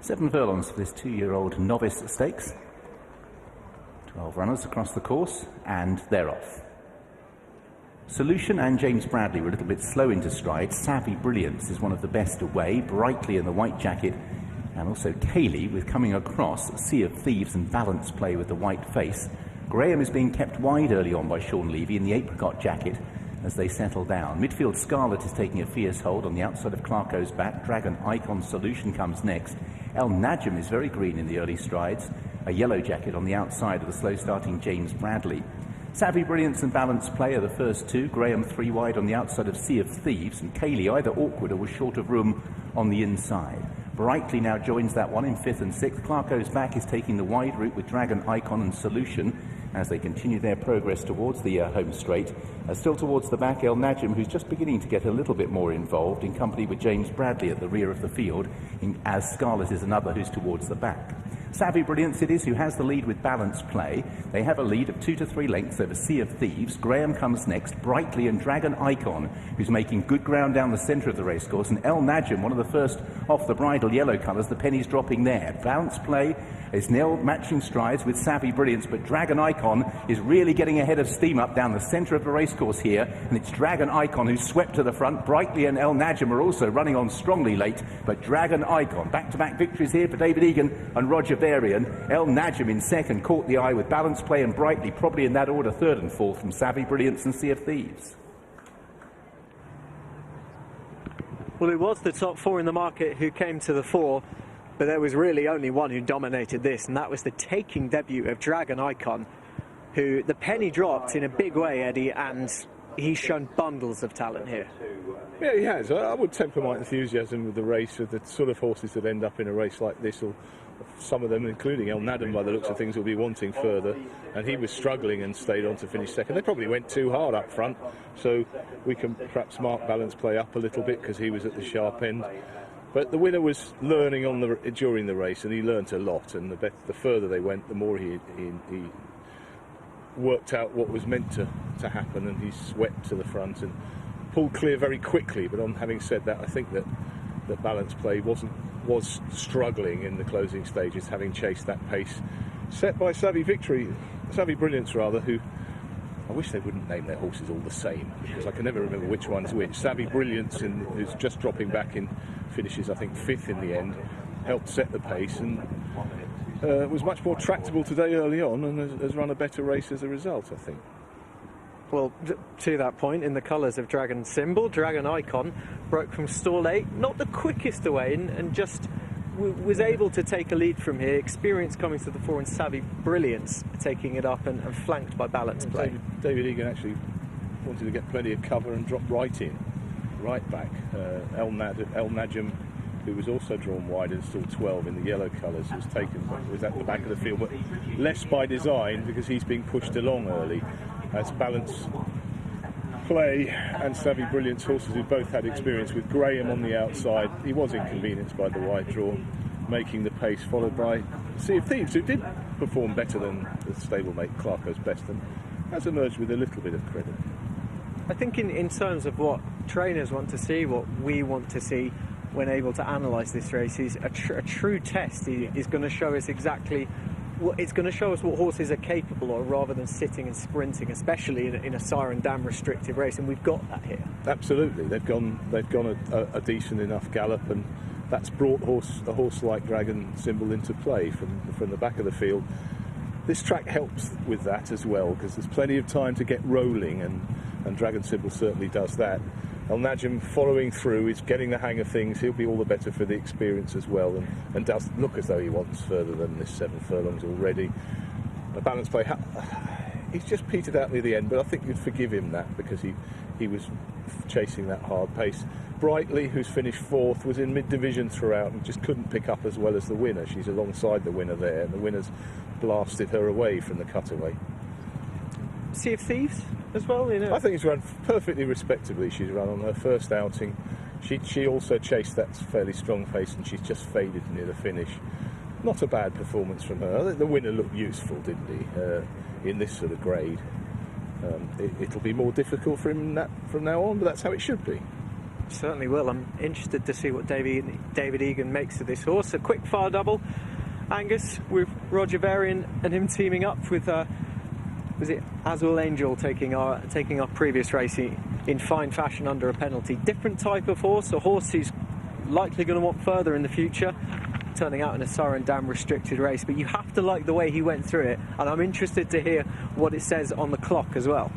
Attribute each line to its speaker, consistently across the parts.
Speaker 1: 7 furlongs for this 2-year-old novice stakes. 12 runners across the course, and they're off. Solution and James Bradley were a little bit slow into stride. Savvy Brilliance is one of the best away, Brightly in the white jacket, and also Kaylee with coming across, Sea of Thieves and Balance Play with the white face. Graham is being kept wide early on by Sean Levy in the apricot jacket as they settle down. Midfield Scarlet is taking a fierce hold on the outside of Clarko's back. Dragon Icon Solution comes next. El Najm is very green in the early strides. A yellow jacket on the outside of the slow-starting James Bradley. Savvy Brilliance and Balance Play are the first two. Graham 3 wide on the outside of Sea of Thieves, and Kaylee either awkward or was short of room on the inside. Brightly now joins that one in 5th and 6th. Clarko's back is taking the wide route with Dragon Icon and Solution as they continue their progress towards the home straight. Still towards the back, El Najm, who's just beginning to get a little bit more involved, in company with James Bradley at the rear of the field, as Scarlet is another who's towards the back. Savvy Brilliance it is who has the lead with Balance Play. They have a lead of 2 to 3 lengths over Sea of Thieves. Graham comes next, Brightly and Dragon Icon, who's making good ground down the centre of the racecourse, and El Najm, one of the first off the bridle yellow colours, the penny's dropping there. Balance Play is now matching strides with Savvy Brilliance, but Dragon Icon is really getting ahead of steam up down the centre of the racecourse here, and it's Dragon Icon who's swept to the front. Brightly and El Najm are also running on strongly late, but Dragon Icon, back-to-back victories here for David Egan and Roger Varian. El Najm in second, caught the eye with Balance Play and Brightly, probably in that order, 3rd and 4th from Savvy Brilliance and Sea of Thieves.
Speaker 2: Well, it was the top 4 in the market who came to the fore, but there was really only one who dominated this, and that was the taking debut of Dragon Icon, who the penny dropped in a big way, Eddie, and he's shown bundles of talent here.
Speaker 3: Yeah, he has. I would temper my enthusiasm with the race, with the sort of horses that end up in a race like this, or some of them, including El Najm, by the looks of things, will be wanting further, and he was struggling and stayed on to finish second. They probably went too hard up front, so we can perhaps mark Balance Play up a little bit because he was at the sharp end. But the winner was learning during the race, and he learnt a lot, and the further they went, the more he worked out what was meant to happen, and he swept to the front and pulled clear very quickly. But having said that, I think that Balance Play was struggling in the closing stages, having chased that pace set by Savvy Brilliance rather, who I wish they wouldn't name their horses all the same, because I can never remember which one's which. Savvy Brilliance, who's just dropping back in, finishes I think 5th in the end, helped set the pace and was much more tractable today early on, and has run a better race as a result, I think.
Speaker 2: Well, to that point, in the colours of Dragon Symbol, Dragon Icon broke from stall 8, not the quickest away, and just was able to take a lead from here. Experience coming to the fore, and Savvy Brilliance taking it up and flanked by Balance Play.
Speaker 3: David Egan actually wanted to get plenty of cover and drop right back. El Najm, who was also drawn wide in stall 12 in the yellow colours, was at the back of the field, but less by design because he's being pushed along early, as Balance Play and Savvy Brilliance horses who both had experience with Graham on the outside. He was inconvenienced by the wide draw, making the pace, followed by Sea of Thieves, who did perform better than the stablemate Clarko's Best and has emerged with a little bit of credit.
Speaker 2: I think in terms of what trainers want to see, what we want to see when able to analyse this race, is a true test. He is going to show us exactly it's going to show us what horses are capable of, rather than sitting and sprinting, especially in a Sire and Dam restrictive race, and we've got that here.
Speaker 3: Absolutely, they've gone a decent enough gallop, and that's brought a horse like Dragon Symbol into play from the back of the field. This track helps with that as well, because there's plenty of time to get rolling, and Dragon Symbol certainly does that. El Najm following through, is getting the hang of things. He'll be all the better for the experience as well, and does look as though he wants further than this 7 furlongs already. A Balance Play, he's just petered out near the end, but I think you'd forgive him that because he was chasing that hard pace. Brightly, who's finished 4th, was in mid-division throughout and just couldn't pick up as well as the winner. She's alongside the winner there, and the winner's blasted her away from the cutaway.
Speaker 2: Sea of Thieves as well, you know.
Speaker 3: I think he's run perfectly respectably. She's run on her first outing. She also chased that fairly strong pace, and she's just faded near the finish. Not a bad performance from her. I think the winner looked useful, didn't he, in this sort of grade. It'll be more difficult for him from now on, but that's how it should be.
Speaker 2: Certainly will. I'm interested to see what David Egan makes of this horse. A quick fire double, Angus, with Roger Varian and him teaming up with was it Azul Angel taking our previous race in fine fashion under a penalty. Different type of horse, a horse who's likely going to want further in the future, turning out in a Sire and Dam restricted race, but you have to like the way he went through it, and I'm interested to hear what it says on the clock as well.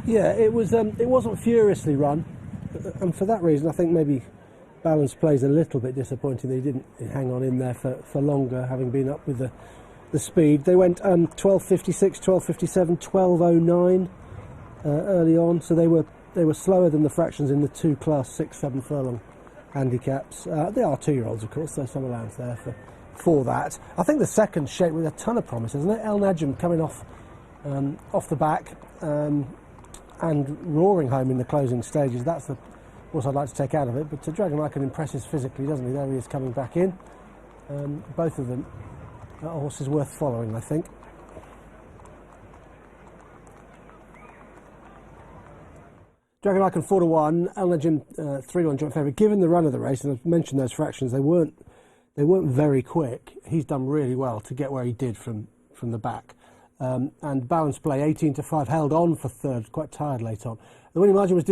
Speaker 4: Yeah, it wasn't furiously run, and for that reason I think maybe Balance Play's a little bit disappointing that he didn't hang on in there for longer, having been up with the speed. They went 12.56, 12.57, 12.09 early on, so they were slower than the fractions in the two class 6-7 furlong handicaps. They are 2-year-olds, of course. There's some allowance there for that. I think the second shaped with a ton of promise, isn't it? El Najm coming off the back and roaring home in the closing stages. That's the horse I'd like to take out of it. But Dragon Icon impresses physically, doesn't he? There he is coming back in. Both of them are horses worth following, I think. Dragon Icon 4-1, El Najm 3-1 joint favourite. Given the run of the race, and I've mentioned those fractions, they weren't very quick. He's done really well to get where he did from the back. And Balance Play 18-5 held on for third, quite tired late on. The winning margin was